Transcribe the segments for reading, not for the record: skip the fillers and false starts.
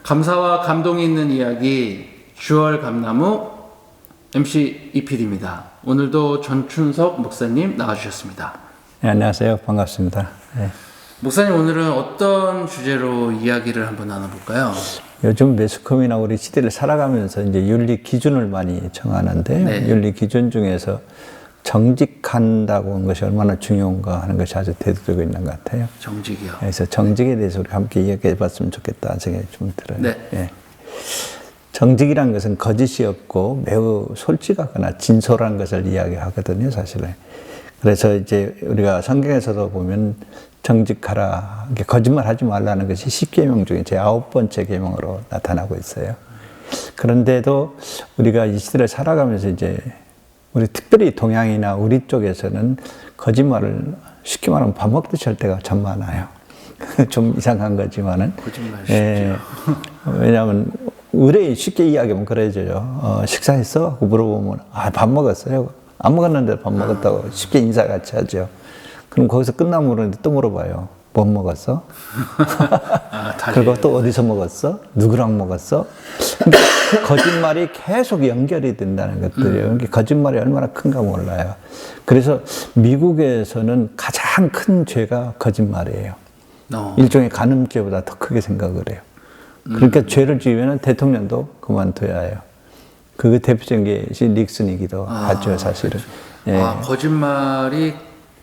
감사와 감동이 있는 이야기 6월 감나무 MC 이필입니다. 오늘도 전춘석 목사님 나와주셨습니다. 네, 안녕하세요. 반갑습니다. 네. 목사님, 오늘은 어떤 주제로 이야기를 한번 나눠볼까요? 요즘 매스컴이나 우리 시대를 살아가면서 이제 윤리 기준을 많이 정하는데 네. 윤리 기준 중에서 정직한다고 하는 것이 얼마나 중요한가 하는 것이 아주 대두되고 있는 것 같아요. 정직이요. 그래서 정직에 대해서 우리 함께 이야기해 봤으면 좋겠다는 생각이 좀 들어요. 네. 예. 정직이라는 것은 거짓이 없고 매우 솔직하거나 진솔한 것을 이야기하거든요, 사실은. 그래서 이제 우리가 성경에서도 보면 정직하라, 거짓말 하지 말라는 것이 10계명 중에 제 9번째 계명으로 나타나고 있어요. 그런데도 우리가 이 시대를 살아가면서 이제 우리 특별히 동양이나 우리 쪽에서는 거짓말을 쉽게 말하면 밥 먹듯이 할 때가 참 많아요. 좀 이상한 거지만은. 거짓말 쉽죠. 예, 왜냐하면 의뢰 쉽게 이야기하면 그래져요. 식사했어? 하고 물어보면 밥 먹었어요. 안 먹었는데 밥 먹었다고 쉽게 인사같이 하죠. 그럼 거기서 끝나면 모르는데 또 물어봐요. 뭐 먹었어? 그리고 또 어디서 먹었어? 누구랑 먹었어? 그러니까 거짓말이 계속 연결이 된다는 것들이에요. 그러니까 거짓말이 얼마나 큰가 몰라요. 그래서 미국에서는 가장 큰 죄가 거짓말이에요. 일종의 간음죄보다 더 크게 생각을 해요. 그러니까 죄를 지으면 대통령도 그만둬야 해요. 그 대표적인 것이 닉슨이기도 하죠, 사실은. 그렇죠. 예. 거짓말이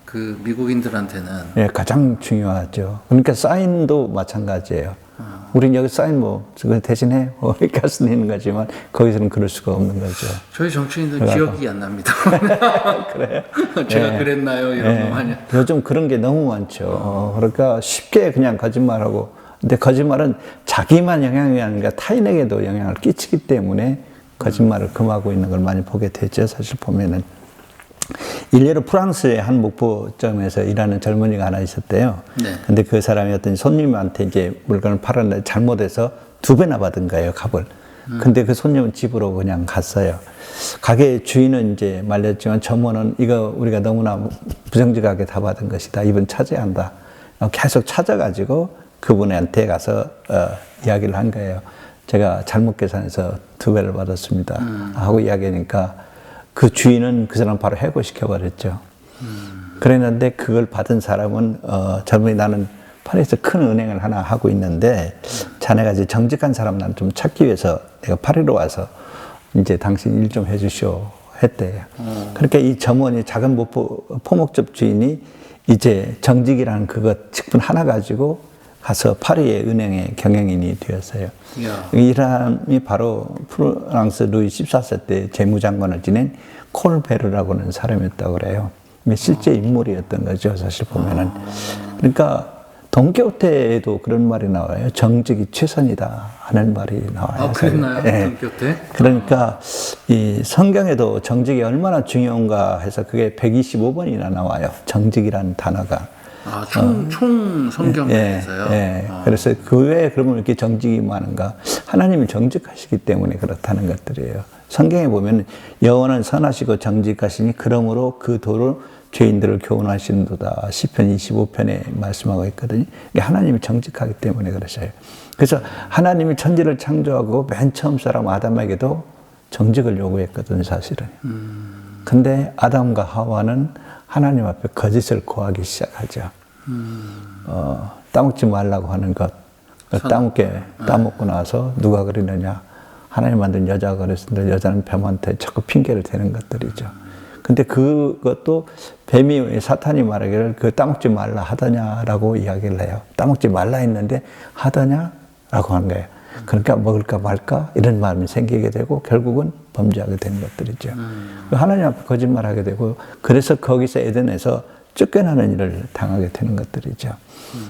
그 미국인들한테는 예, 가장 중요하죠. 그러니까 사인도 마찬가지예요. 우린 여기 사인 그거 대신해 이렇게 할 수는 있는 거지만 거기서는 그럴 수가 없는 거죠. 저희 정치인들 기억이 안 납니다. 그래요? 제가 예. 그랬나요? 이런 거 많이. 요즘 그런 게 너무 많죠. 그러니까 쉽게 그냥 거짓말하고, 근데 거짓말은 자기만 영향이 아니라 타인에게도 영향을 끼치기 때문에 거짓말을 금하고 있는 걸 많이 보게 되죠. 사실 보면은. 일례로 프랑스의 한 목포점에서 일하는 젊은이가 하나 있었대요. 네. 근데 그 사람이 어떤 손님한테 이제 물건을 팔았는데 잘못해서 2배나 받은 거예요, 값을. 근데 그 손님은 집으로 그냥 갔어요. 가게 주인은 이제 말렸지만 점원은 이거 우리가 너무나 부정직하게 다 받은 것이다. 이번 차지한다. 계속 찾아가지고 그분한테 가서 이야기를 한 거예요. 제가 잘못 계산해서 2배를 받았습니다. 하고 이야기하니까 그 주인은 그 사람 바로 해고시켜버렸죠. 그랬는데 그걸 받은 사람은 젊은이 나는 파리에서 큰 은행을 하나 하고 있는데 자네가 이제 정직한 사람 난 좀 찾기 위해서 내가 파리로 와서 이제 당신 일 좀 해주시오 했대요. 그러니까 이 점원이 작은 포목집 주인이 이제 정직이라는 그것 직분 하나 가지고 가서 파리의 은행의 경영인이 되었어요. 이 사람이 바로 프랑스 루이 14세 때 재무장관을 지낸 콜베르라고 하는 사람이었다고 그래요. 실제 인물이었던 거죠, 사실 보면은. 그러니까 돈키호테에도 그런 말이 나와요. 정직이 최선이다 하는 말이 나와요. 그랬나요? 네. 돈키호테? 그러니까 이 성경에도 정직이 얼마나 중요한가 해서 그게 125번이나 나와요. 정직이라는 단어가. 총 성경에서요? 그래서 그 외에 그러면 이렇게 정직이 많은가? 하나님이 정직하시기 때문에 그렇다는 것들이에요. 성경에 보면 여호와는 선하시고 정직하시니 그러므로 그 도로 죄인들을 교훈하시는도다. 시편 25편에 말씀하고 있거든요. 하나님이 정직하기 때문에 그러셔요. 그래서 하나님이 천지를 창조하고 맨 처음 사람 아담에게도 정직을 요구했거든요, 사실은. 근데 아담과 하와는 하나님 앞에 거짓을 고하기 시작하죠. 따먹지 말라고 하는 것. 따먹고 나서 누가 그러느냐. 하나님 만든 여자가 그랬는데 여자는 뱀한테 자꾸 핑계를 대는 것들이죠. 근데 그것도 뱀이 사탄이 말하기를 그 따먹지 말라 하더냐라고 이야기를 해요. 따먹지 말라 했는데 하더냐라고 하는 거예요. 그러니까 먹을까 말까 이런 마음이 생기게 되고 결국은 범죄하게 되는 것들이죠. 하나님 앞에 거짓말하게 되고 그래서 거기서 에덴에서 쫓겨나는 일을 당하게 되는 것들이죠.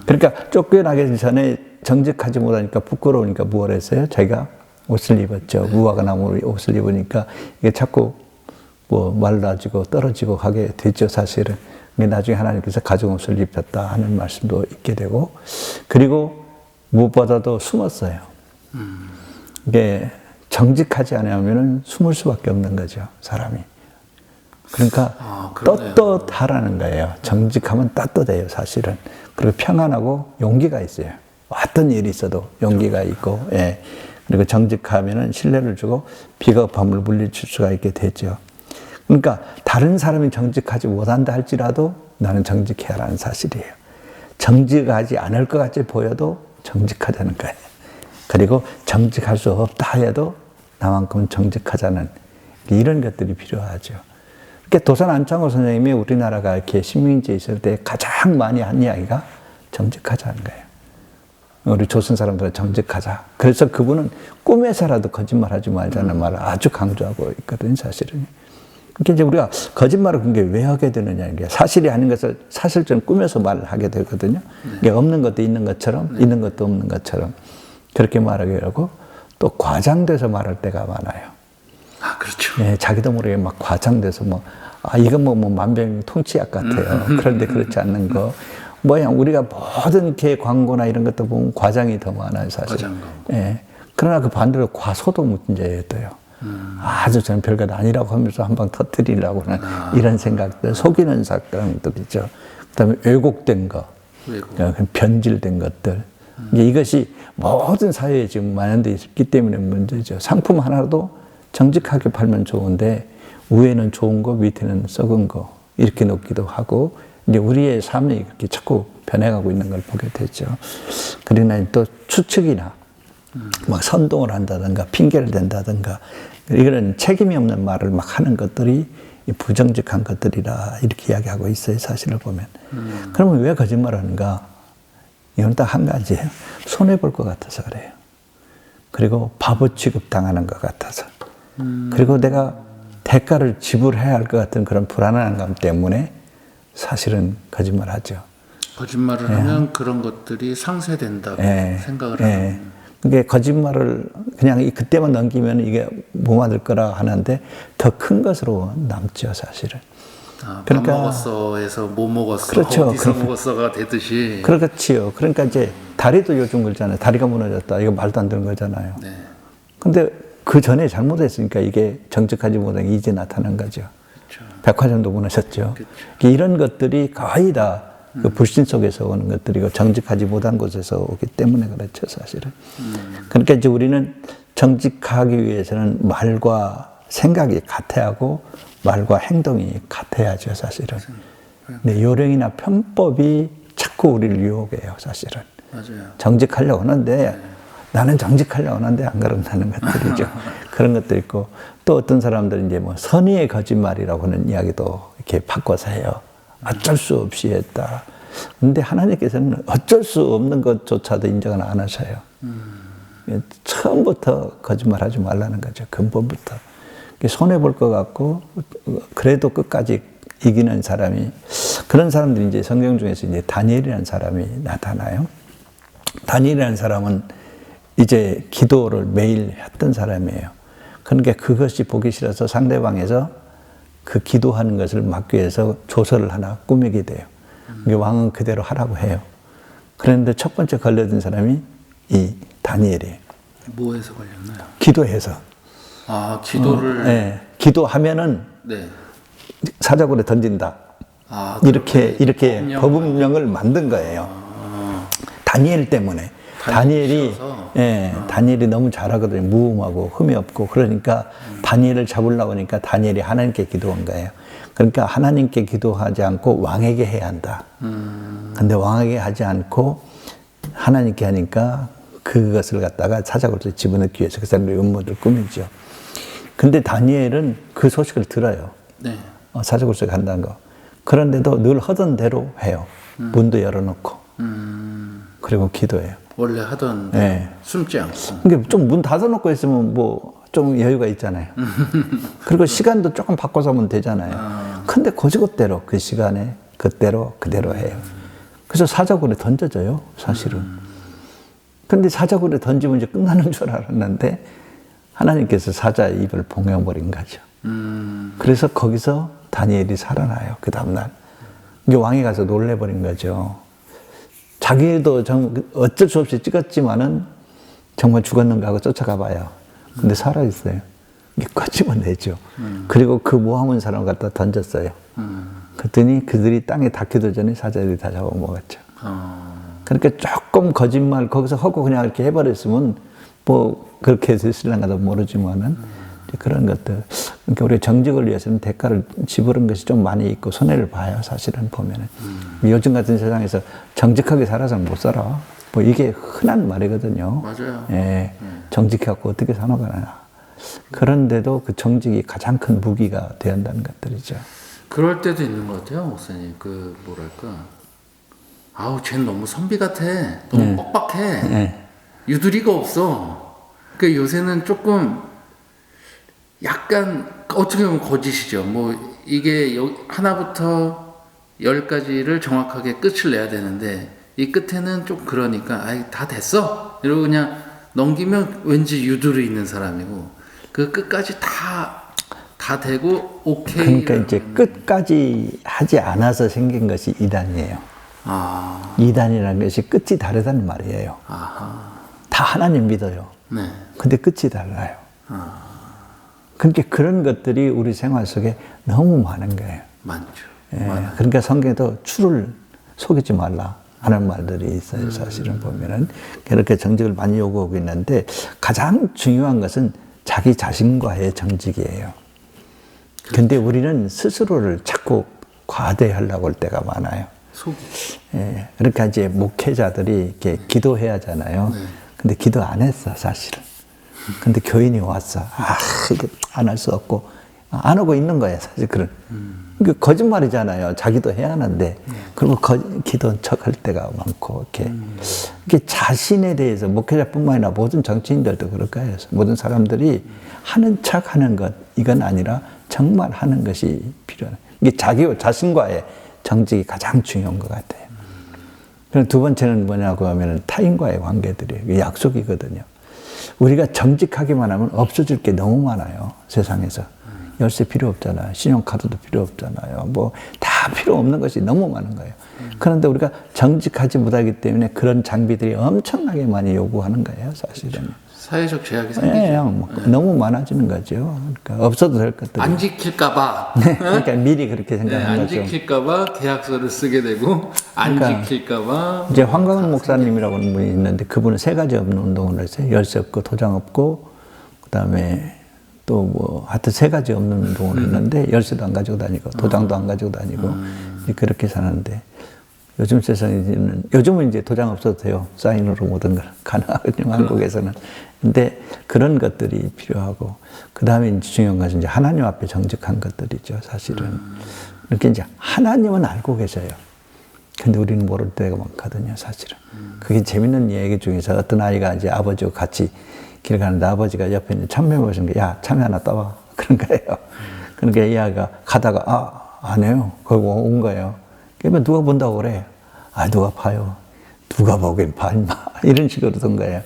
그러니까 쫓겨나기 전에 정직하지 못하니까 부끄러우니까 뭘 했어요? 자기가 옷을 입었죠. 무화과 나무 옷을 입으니까 이게 자꾸 말라지고 떨어지고 하게 되죠, 사실은. 나중에 하나님께서 가죽 옷을 입혔다 하는 말씀도 있게 되고 그리고 무엇보다도 숨었어요. 이게 정직하지 않으면 숨을 수밖에 없는 거죠, 사람이. 그러니까 떳떳하라는 거예요. 정직하면 떳떳해요, 사실은. 그리고 평안하고 용기가 있어요. 어떤 일이 있어도 용기가 있고, 예. 그리고 정직하면은 신뢰를 주고 비겁함을 물리칠 수가 있게 되죠. 그러니까 다른 사람이 정직하지 못한다 할지라도 나는 정직해야라는 사실이에요. 정직하지 않을 것 같이 보여도 정직하자는 거예요. 그리고 정직할 수 없다 해도 나만큼 정직하자는 이런 것들이 필요하죠. 그러니까 도산 안창호 선생님이 우리나라가 이렇게 식민지에 있을 때 가장 많이 한 이야기가 정직하자는 거예요. 우리 조선 사람들은 정직하자. 그래서 그분은 꿈에서라도 거짓말하지 말자는 말을 아주 강조하고 있거든요, 사실은. 그러니까 이제 우리가 거짓말을 그게 왜 하게 되느냐, 이게 사실이 아닌 것을 사실처럼 꾸며서 말을 하게 되거든요. 이게 없는 것도 있는 것처럼, 있는 것도 없는 것처럼 그렇게 말하게 하고 또 과장돼서 말할 때가 많아요. 아, 그렇죠. 예, 자기도 모르게 막 과장돼서 이건 뭐 만병통치약 같아요. 그런데 그렇지 않는 거. 우리가 모든 게 광고나 이런 것도 보면 과장이 더 많아요, 사실. 과장 광고. 예. 그러나 그 반대로 과소도 문제였대요. 아주 저는 별것 아니라고 하면서 한 방 터뜨리려고 하는 이런 생각들, 속이는 사람들이죠. 그 다음에 왜곡된 거, 변질된 것들. 이것이 모든 사회에 지금 만연되어 있기 때문에 문제죠. 상품 하나도 정직하게 팔면 좋은데, 위에는 좋은 거, 밑에는 썩은 거, 이렇게 놓기도 하고, 이제 우리의 삶이 그렇게 자꾸 변해가고 있는 걸 보게 되죠. 그러나 또 추측이나 막 선동을 한다든가 핑계를 댄다든가 이런 책임이 없는 말을 막 하는 것들이 부정직한 것들이라 이렇게 이야기하고 있어요, 사실을 보면. 그러면 왜 거짓말을 하는가? 이건 딱 한 가지예요. 손해볼 것 같아서 그래요. 그리고 바보 취급 당하는 것 같아서. 그리고 내가 대가를 지불해야 할 것 같은 그런 불안한 감 때문에 사실은 거짓말 하죠. 거짓말을 하면 그런 것들이 상쇄된다고 생각을 하는. 그게 거짓말을 그냥 그때만 넘기면 이게 뭐 만들 거라 하는데 더 큰 것으로 남죠, 사실은. 밥 먹었어에서 뭐 먹었어, 그렇죠. 어디서 먹었어가 되듯이. 그렇지요. 그러니까 이제 다리도 요즘 그렇잖아요. 다리가 무너졌다. 이거 말도 안 되는 거잖아요. 네. 근데 그 전에 잘못했으니까 이게 정직하지 못한 게 이제 나타난 거죠. 그렇죠. 백화점도 무너졌죠. 그렇죠. 이런 것들이 거의 다 그 불신 속에서 오는 것들이고 정직하지 못한 곳에서 오기 때문에 그렇죠, 사실은. 그러니까 이제 우리는 정직하기 위해서는 말과 생각이 같아야 하고 말과 행동이 같아야죠, 사실은. 근데 요령이나 편법이 자꾸 우리를 유혹해요, 사실은. 맞아요. 정직하려고 하는데 나는 정직하려고 하는데 안 그런다는 것들이죠. 그런 것도 있고 또 어떤 사람들은 이제 뭐 선의의 거짓말이라고 하는 이야기도 이렇게 바꿔서 해요. 어쩔 수 없이 했다. 근데 하나님께서는 어쩔 수 없는 것조차도 인정을 안 하셔요. 처음부터 거짓말하지 말라는 거죠. 근본부터. 손해볼 것 같고 그래도 끝까지 이기는 사람이, 그런 사람들이 이제 성경 중에서 이제 다니엘이라는 사람이 나타나요. 다니엘이라는 사람은 이제 기도를 매일 했던 사람이에요. 그러니까 그것이 보기 싫어서 상대방에서 그 기도하는 것을 막기 위해서 조서를 하나 꾸미게 돼요. 왕은 그대로 하라고 해요. 그런데 첫 번째 걸려든 사람이 이 다니엘이에요. 뭐에서 걸렸나요? 기도해서. 아, 기도를. 네. 기도하면은 네. 사자굴에 던진다. 아, 이렇게 법문명을 만든 거예요. 다니엘 때문에. 다니엘이 너무 잘하거든요. 무음하고 흠이 없고. 그러니까 다니엘을 잡으려고 하니까 다니엘이 하나님께 기도한 거예요. 그러니까 하나님께 기도하지 않고 왕에게 해야 한다. 근데 왕에게 하지 않고 하나님께 하니까 그것을 갖다가 사자굴에 집어넣기 위해서 그 사람들이 음모를 꾸미죠. 근데 다니엘은 그 소식을 들어요. 네. 사자굴에 간다는 거. 그런데도 늘 하던 대로 해요. 문도 열어놓고. 그리고 기도해요. 원래 하던 네. 숨지 않고. 그러니까 좀 문 닫아놓고 있으면 뭐 좀 여유가 있잖아요. 그리고 시간도 조금 바꿔서 하면 되잖아요. 근데 그것대로 그 시간에 그대로 해요. 그래서 사자굴에 던져져요, 사실은. 근데 사자굴에 던지면 이제 끝나는 줄 알았는데 하나님께서 사자의 입을 봉해버린 거죠. 그래서 거기서 다니엘이 살아나요, 그 다음날. 이게 왕이 가서 놀래버린 거죠. 자기도 어쩔 수 없이 찍었지만은 정말 죽었는가 하고 쫓아가 봐요. 근데 살아있어요. 이게 끄집어내죠. 그리고 그 모함은 사람을 갖다 던졌어요. 그랬더니 그들이 땅에 닿기도 전에 사자들이 다 잡아먹었죠. 그러니까 조금 거짓말 거기서 하고 그냥 이렇게 해버렸으면 뭐 그렇게 됐을랑가도 모르지만은 이제 그런 것들. 그러니까 우리 정직을 위해서는 대가를 지불한 것이 좀 많이 있고 손해를 봐요. 사실은 보면은 요즘 같은 세상에서 정직하게 살아서 못 살아. 뭐 이게 흔한 말이거든요. 맞아요. 예, 정직해갖고 어떻게 사노가나. 그런데도 그 정직이 가장 큰 무기가 되어야 한다는 것들이죠. 그럴 때도 있는 것 같아요, 목사님. 그 뭐랄까, 아우 쟤는 너무 선비 같아, 너무 뻑뻑해, 네. 유두리가 없어. 그 요새는 조금 약간 어떻게 보면 거짓이죠. 뭐 이게 하나부터 10까지를 정확하게 끝을 내야 되는데 이 끝에는 좀 그러니까 아이 다 됐어 이러고 그냥 넘기면 왠지 유두리 있는 사람이고 그 끝까지 다 되고 오케이. 그러니까 이제 끝까지 하지 않아서 생긴 것이 이단이에요. 아, 이단이라는 것이 끝이 다르다는 말이에요. 아하, 다 하나님 믿어요. 네, 근데 끝이 달라요. 그러니까 그런 것들이 우리 생활 속에 너무 많은 거예요. 많죠. 예, 그러니까 성경에도 추를 속이지 말라 하는 말들이 있어요. 사실은 보면은 그렇게 정직을 많이 요구하고 있는데 가장 중요한 것은 자기 자신과의 정직이에요. 근데 우리는 스스로를 자꾸 과대하려고 할 때가 많아요. 속이. 예, 그러니까 이제 목회자들이 이렇게 기도해야 하잖아요. 근데 기도 안 했어, 사실은. 근데 교인이 왔어. 이게 안 할 수 없고. 안 하고 있는 거예요, 사실 그런. 그 거짓말이잖아요. 자기도 해야 하는데. 그리고 기도한 척 할 때가 많고, 이렇게 자신에 대해서 목회자뿐만 아니라 모든 정치인들도 그럴 거예요. 모든 사람들이 하는 척 하는 것, 이건 아니라 정말 하는 것이 필요해요. 이게 자신과의 정직이 가장 중요한 것 같아요. 그리고 두 번째는 뭐냐고 하면 타인과의 관계들이에요. 약속이거든요. 우리가 정직하기만 하면 없어질 게 너무 많아요. 세상에서. 열쇠 필요 없잖아요. 신용카드도 필요 없잖아요. 뭐 다 필요 없는 것이 너무 많은 거예요. 그런데 우리가 정직하지 못하기 때문에 그런 장비들이 엄청나게 많이 요구하는 거예요. 사실은. 사회적 제약이 생기죠. 너무 많아지는 거죠. 그러니까 없어도 될 것들이. 안 지킬까봐. 그러니까 미리 그렇게 생각하는 안 거죠. 지킬까봐 계약서를 쓰게 되고 안 그러니까 지킬까봐. 이제 황광훈 목사님이라고 하는 분이 있는데 그분은 3가지 없는 운동을 했어요. 열쇠 없고 도장 없고 그다음에 또 뭐 하여튼 3가지 없는 운동을 했는데 열쇠도 안 가지고 다니고 도장도 안 가지고 다니고 그렇게 사는데 요즘 세상에는 요즘은 이제 도장 없어도 돼요. 사인으로 모든 걸 가능하거든요. 한국에서는. 근데 그런 것들이 필요하고 그다음에 이제 중요한 것은 이제 하나님 앞에 정직한 것들이죠. 사실은. 이렇게 이제 하나님은 알고 계셔요. 근데 우리는 모를 때가 많거든요. 사실은. 그게 재밌는 얘기 중에서 어떤 아이가 이제 아버지와 같이 길 가는데 아버지가 옆에 있는 참외 보시는 게 야, 참외 하나 따와. 그런 거예요. 그러니까 이 아이가 가다가 안 해요. 그러고 온 거예요. 그러면 누가 본다고 그래. 누가 봐요. 누가 보긴 봐, 임마. 이런 식으로 된 거예요.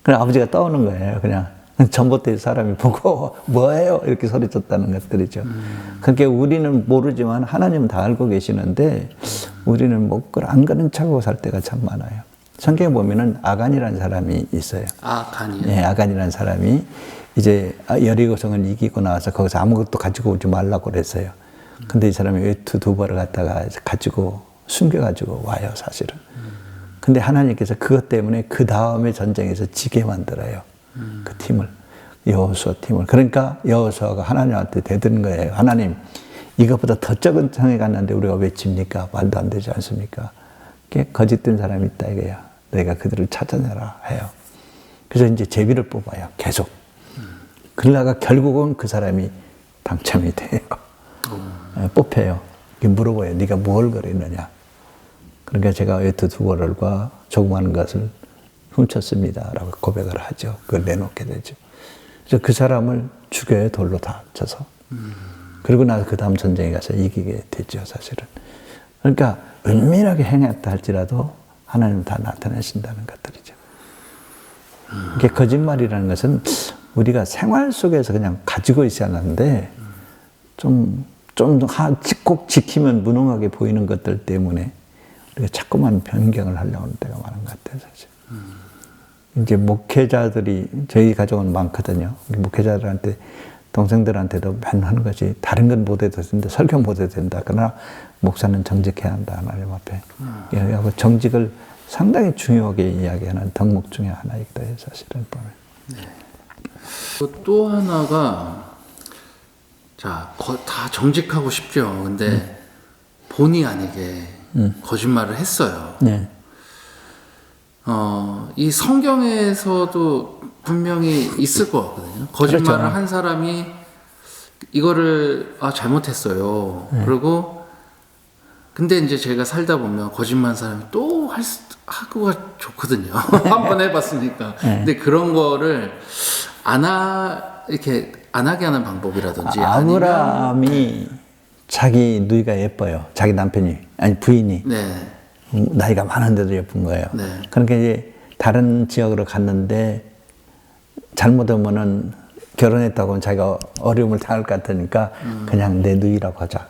그냥 아버지가 떠오는 거예요. 그냥 전봇대 사람이 보고 뭐예요? 이렇게 소리쳤다는 것들이죠. 그러니까 우리는 모르지만 하나님은 다 알고 계시는데 우리는 뭐 그걸 안 가는 척하고 살 때가 참 많아요. 성경에 보면은 아간이라는 사람이 있어요. 아간이요? 네, 아간이라는 사람이 이제 여리고성을 이기고 나와서 거기서 아무것도 가지고 오지 말라고 그랬어요. 근데 이 사람이 외투 2벌을 갖다가 가지고 숨겨가지고 와요, 사실은. 근데 하나님께서 그것 때문에 그 다음에 전쟁에서 지게 만들어요. 그 팀을. 여호수아 팀을. 그러니까 여호수아가 하나님한테 대드는 거예요. 하나님, 이것보다 더 적은 성에 갔는데 우리가 왜 집니까? 말도 안 되지 않습니까? 거짓된 사람이 있다 이거야. 내가 그들을 찾아내라 해요. 그래서 이제 제비를 뽑아요. 계속. 그러다가 결국은 그 사람이 당첨이 돼요. 뽑혀요. 물어봐요. 네가 뭘 그랬느냐. 그러니까 제가 외투 2벌과 조그마한 것을 훔쳤습니다. 라고 고백을 하죠. 그걸 내놓게 되죠. 그래서 그 사람을 죽여요. 돌로 다 쳐서. 그리고 나서 그 다음 전쟁에 가서 이기게 되죠. 사실은. 그러니까 은밀하게 행했다 할지라도 하나님 다 나타내신다는 것들이죠. 이게 거짓말이라는 것은 우리가 생활 속에서 그냥 가지고 있어야 하는데 꼭 지키면 무능하게 보이는 것들 때문에 우리가 자꾸만 변경을 하려고 하는 때가 많은 것 같아요, 사실. 이제 목회자들이 저희 가족은 많거든요. 목회자들한테 동생들한테도 맨날 하는 것이 다른 건 못해도 된다, 설교 못해도 된다. 그러나 목사는 정직해야 한다, 하나님 앞에. 정직을 상당히 중요하게 이야기하는 덕목 중에 하나이기도 해요. 사실은 보면. 또 하나가 자, 다 정직하고 싶죠. 근데 본의 아니게 거짓말을 했어요. 네. 이 성경에서도 분명히 있을 것 같거든요. 거짓말을 그렇죠. 한 사람이 이거를 잘못했어요. 그리고 근데 이제 제가 살다 보면 거짓말한 사람이 또 하고가 좋거든요. 한번 해봤으니까. 근데 그런 거를 이렇게 안 하게 하는 방법이라든지 아브라함이 자기 누이가 예뻐요. 자기 남편이 아니 부인이 네. 나이가 많은데도 예쁜 거예요. 네. 그러니까 이제 다른 지역으로 갔는데 잘못하면은 결혼했다고 자기가 어려움을 당할 것 같으니까 그냥 내 누이라고 하자.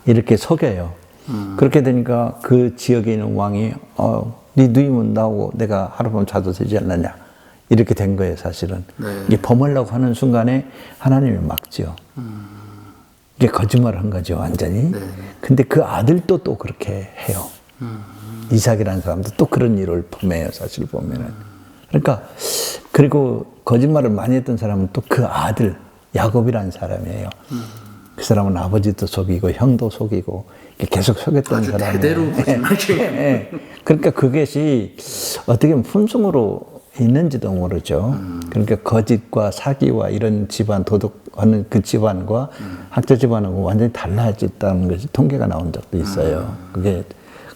이렇게 속여요. 그렇게 되니까 그 지역에 있는 왕이 네 누이면 나오고 내가 하룻밤 자도 되지 않느냐. 이렇게 된 거예요, 사실은. 네. 이게 범하려고 하는 순간에 하나님이 막지요. 이게 거짓말을 한 거죠, 완전히. 네. 근데 그 아들도 또 그렇게 해요. 이삭이라는 사람도 또 그런 일을 범해요, 사실 보면은. 그러니까, 그리고 거짓말을 많이 했던 사람은 또 그 아들, 야곱이라는 사람이에요. 그 사람은 아버지도 속이고, 형도 속이고, 계속 속였던 아주 사람이에요. 대대로 거짓말쟁이. 예. 그러니까 그것이 어떻게 보면 품성으로 있는지도 모르죠. 그러니까 거짓과 사기와 이런 집안, 도덕하는 그 집안과 학자 집안하고 완전히 달라졌다는 것이 통계가 나온 적도 있어요. 그게,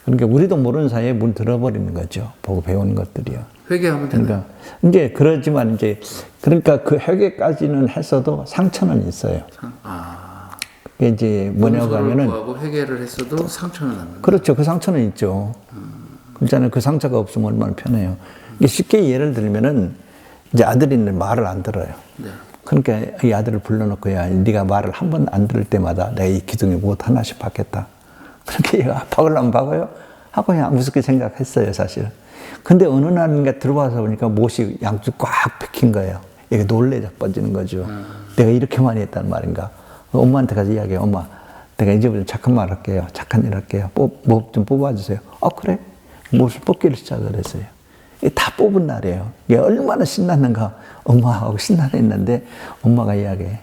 그러니까 우리도 모르는 사이에 물 들어버리는 거죠. 보고 배우는 것들이요. 회개하면 되나? 그러니까, 이제 그러지만 이제, 그러니까 그 회개까지는 했어도 상처는 있어요. 그게 이제 뭐냐고 하면은. 구하고 회개를 했어도 상처는 안 나요. 그렇죠. 그 상처는 있죠. 그렇잖아요. 그 상처가 없으면 얼마나 편해요. 이게 쉽게 예를 들면은 이제 아들이 말을 안 들어요. 네. 그러니까 이 아들을 불러놓고 야, 네가 말을 한 번 안 들을 때마다 내가 이 기둥에 못 하나씩 박겠다. 그렇게 얘가 박으려면 박아요? 하고 그냥 무섭게 생각했어요, 사실. 근데 어느 날인가 들어와서 보니까 못이 양쪽 꽉 박힌 거예요. 이게 놀래 자빠지는 거죠. 내가 이렇게 많이 했단 말인가. 엄마한테 가서 이야기해요. 엄마, 내가 이제부터 착한 말 할게요. 착한 일 할게요. 뭐 좀 뽑아주세요. 그래? 못을 뽑기를 시작을 했어요. 이게 다 뽑은 날이에요. 이게 얼마나 신났는가. 엄마하고 신나했는데 엄마가 이야기해.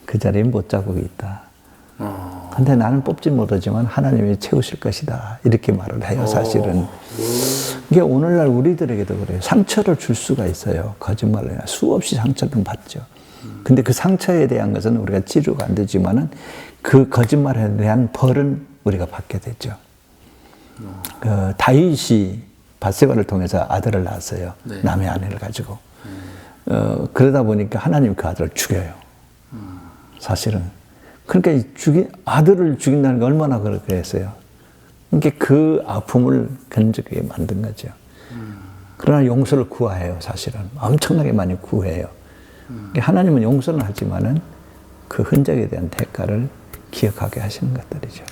그 자리에 못자국이 있다. 근데 나는 뽑지 못하지만 하나님이 채우실 것이다. 이렇게 말을 해요, 사실은. 이게 오늘날 우리들에게도 그래요. 상처를 줄 수가 있어요. 거짓말을 해요. 수없이 상처를 받죠. 근데 그 상처에 대한 것은 우리가 치료가 안 되지만은 그 거짓말에 대한 벌은 우리가 받게 되죠. 다윗이 밧세바를 통해서 아들을 낳았어요. 네. 남의 아내를 가지고. 그러다 보니까 하나님 그 아들을 죽여요. 사실은. 그러니까 아들을 죽인다는 게 얼마나 그렇게 했어요. 그러니까 그 아픔을 견디게 만든 거죠. 그러나 용서를 구해요, 사실은. 엄청나게 많이 구해요. 그러니까 하나님은 용서는 하지만은 그 흔적에 대한 대가를 기억하게 하시는 것들이죠.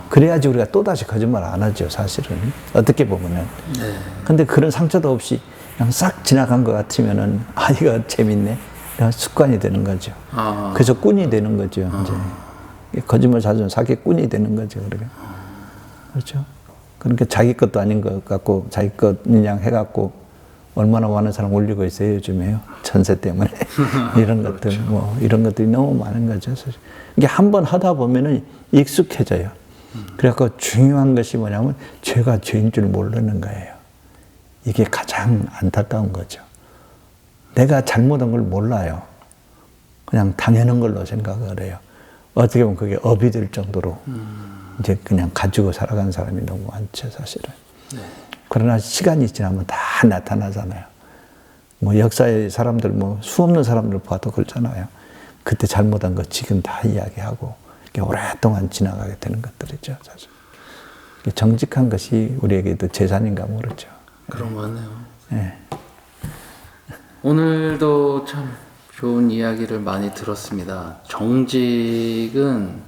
그래야지 우리가 또다시 거짓말 안 하죠, 사실은. 어떻게 보면은. 네. 근데 그런 상처도 없이 그냥 싹 지나간 것 같으면은, 이거 재밌네. 습관이 되는 거죠. 그래서 꾼이 되는 거죠, 이제. 거짓말 자주 하면 사기꾼이 되는 거죠, 우리가. 그렇죠? 그러니까 자기 것도 아닌 것 같고, 자기 것이냐 해갖고, 얼마나 많은 사람 올리고 있어요, 요즘에요. 전세 때문에. 이런 것들, 그렇죠. 이런 것들이 너무 많은 거죠, 사실. 이게 한번 하다 보면은 익숙해져요. 그래갖고 중요한 것이 뭐냐면, 죄가 죄인 줄 모르는 거예요. 이게 가장 안타까운 거죠. 내가 잘못한 걸 몰라요. 그냥 당연한 걸로 생각을 해요. 어떻게 보면 그게 업이 될 정도로 이제 그냥 가지고 살아가는 사람이 너무 많죠, 사실은. 네. 그러나 시간이 지나면 다 나타나잖아요. 뭐 역사의 사람들, 수없는 사람들 봐도 그렇잖아요. 그때 잘못한 거 지금 다 이야기하고 오랫동안 지나가게 되는 것들이죠, 사실. 정직한 것이 우리에게도 재산인가 모르죠. 그런 거 같네요. 네. 오늘도 참 좋은 이야기를 많이 들었습니다. 정직은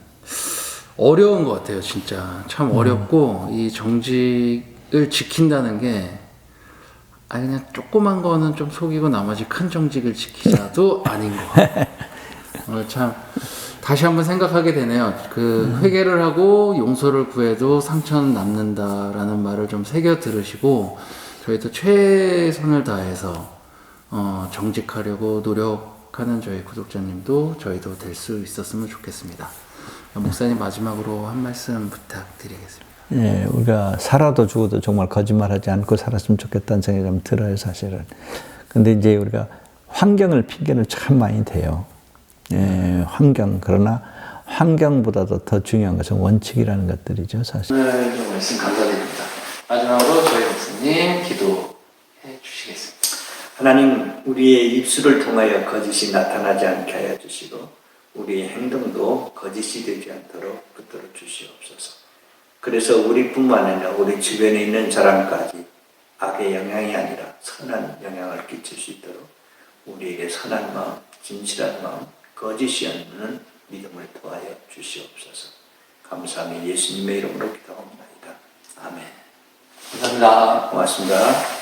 어려운 것 같아요, 진짜. 참 어렵고, 이 정직을 지킨다는 게, 그냥 조그만 거는 좀 속이고 나머지 큰 정직을 지키자도 아닌 것 같아요. 오늘 참 다시 한번 생각하게 되네요. 그 회개를 하고 용서를 구해도 상처는 남는다라는 말을 좀 새겨 들으시고 저희도 최선을 다해서 정직하려고 노력하는 저희 구독자님도 저희도 될 수 있었으면 좋겠습니다. 목사님 마지막으로 한 말씀 부탁드리겠습니다. 예, 우리가 살아도 죽어도 정말 거짓말하지 않고 살았으면 좋겠다는 생각이 좀 들어요, 사실은. 근데 이제 우리가 환경을 핑계는 참 많이 대요. 예, 환경. 그러나 환경보다도 더 중요한 것은 원칙이라는 것들이죠, 사실. 오늘 말씀 감사드립니다. 마지막으로 저희 목사님 기도해 주시겠습니다. 하나님, 우리의 입술을 통하여 거짓이 나타나지 않게 하여 주시고 우리의 행동도 거짓이 되지 않도록 붙들어 주시옵소서. 그래서 우리뿐만 아니라 우리 주변에 있는 사람까지 악의 영향이 아니라 선한 영향을 끼칠 수 있도록 우리에게 선한 마음, 진실한 마음, 거짓이 없는 믿음을 더하여 주시옵소서. 감사하며 예수님의 이름으로 기도합니다. 아멘. 감사합니다. 고맙습니다.